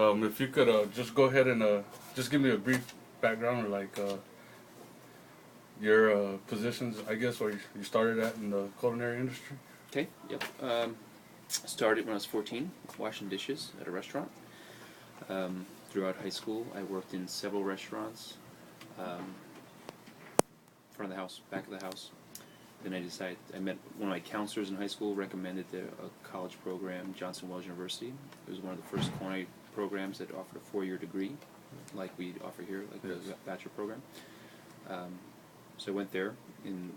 If you could just go ahead and just give me a brief background or like your positions, I guess, where you started at in the culinary industry. Okay, yep. Started when I was 14, washing dishes at a restaurant. Throughout high school, I worked in several restaurants, front of the house, back of the house. Then I met one of my counselors in high school, recommended a college program, Johnson Wales University. It was one of the first culinary programs that offered a 4-year degree, like we offer here, like the bachelor program. So I went there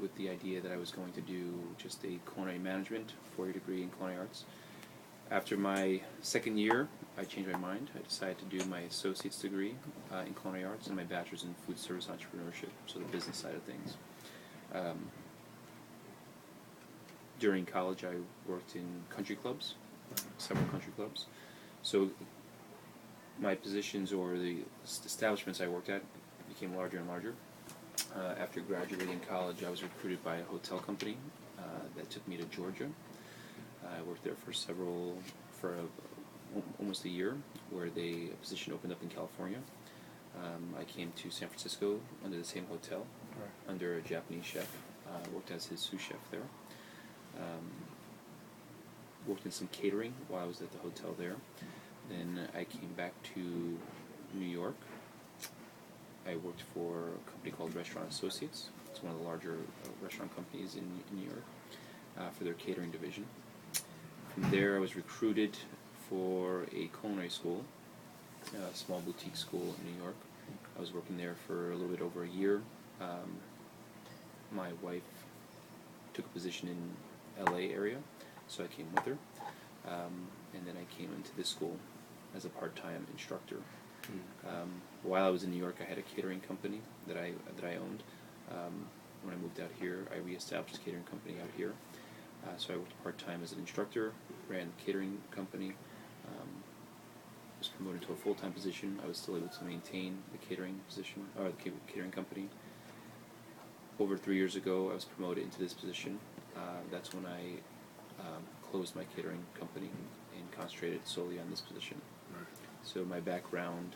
with the idea that I was going to do just a culinary management, 4-year degree in culinary arts. After my second year, I changed my mind. I decided to do my associate's degree in culinary arts and my bachelor's in food service entrepreneurship, so the business side of things. During college, I worked in country clubs, several country clubs. So my positions or the establishments I worked at became larger and larger. After graduating college, I was recruited by a hotel company that took me to Georgia. I worked there for almost a year, where a position opened up in California. I came to San Francisco under the same hotel, under a Japanese chef. Worked as his sous chef there. Worked in some catering while I was at the hotel there. Then I came back to New York. I worked for a company called Restaurant Associates. It's one of the larger restaurant companies in New York for their catering division. From there, I was recruited for a culinary school, a small boutique school in New York. I was working there for a little bit over a year. My wife took a position in LA area, so I came with her. And then I came into this school as a part-time instructor. While I was in New York, I had a catering company that I owned. When I moved out here, I reestablished a catering company out here. So I worked part-time as an instructor, ran a catering company, was promoted to a full-time position. I was still able to maintain the catering position, or the catering company. Over 3 years ago, I was promoted into this position. That's when I closed my catering company and concentrated solely on this position. Right. So my background,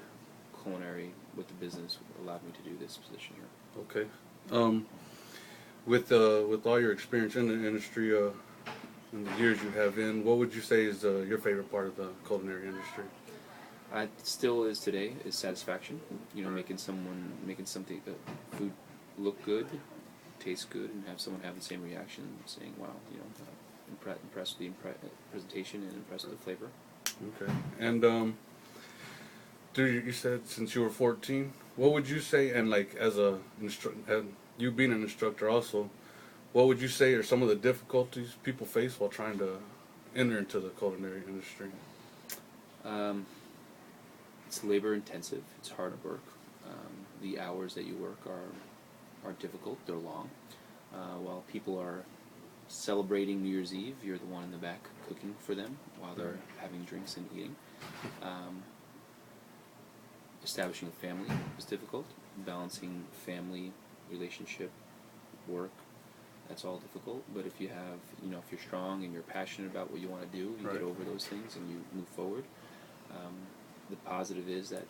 culinary, with the business, allowed me to do this position here. Okay. With all your experience in the industry, and the years you have in, what would you say is your favorite part of the culinary industry? It still is today, is satisfaction. You know, making something, food look good, taste good, and have someone have the same reaction, saying, wow, you know, impressed with the presentation and impressed with the flavor. Okay. And you said since you were 14, what would you say, and like as you being an instructor also, what would you say are some of the difficulties people face while trying to enter into the culinary industry? It's labor intensive. It's hard work. The hours that you work are difficult. They're long. While people are celebrating New Year's Eve, you're the one in the back cooking for them while they're having drinks and eating. Establishing a family is difficult. Balancing family, relationship, work, that's all difficult. But if you have, if you're strong and you're passionate about what you want to do, you get over those things and you move forward. The positive is that,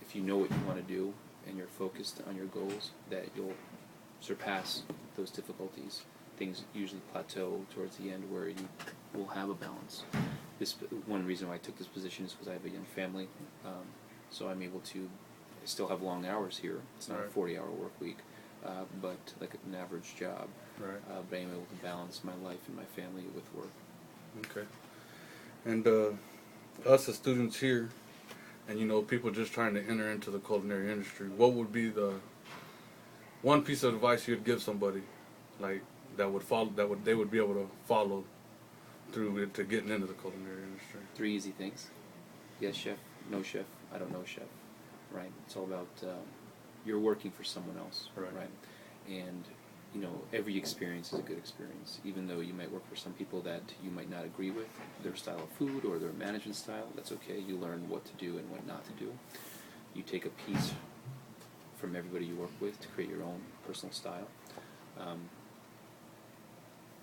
if you know what you want to do and you're focused on your goals, that you'll surpass those difficulties. Things usually plateau towards the end where you will have a balance. One reason why I took this position is because I have a young family, so I'm able to still have long hours here. It's not a 40-hour work week, but like an average job. Right. But I'm able to balance my life and my family with work. Okay. And us as students here, and people just trying to enter into the culinary industry, what would be the one piece of advice you'd give somebody, like they would be able to follow through it to getting into the culinary industry? 3 easy things. Yes, chef. No, chef. I don't know, chef. Right. It's all about you're working for someone else. Right. And every experience is a good experience, even though you might work for some people that you might not agree with their style of food or their management style. That's okay. You learn what to do and what not to do. You take a piece from everybody you work with to create your own personal style.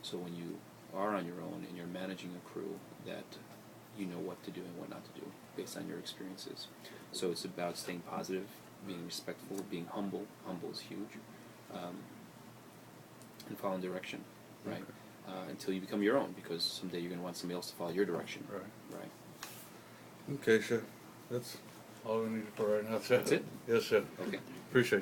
So when you are on your own and you're managing a crew, that you know what what to do and what not to do based on your experiences. So it's about staying positive, being respectful, being humble. Humble is huge, and following direction, right? Okay. Until you become your own, because someday you're going to want somebody else to follow your direction. Right. Right. Okay, Chef. That's all we needed for right now, Chef. That's it? Yes, Chef. Okay. Appreciate it.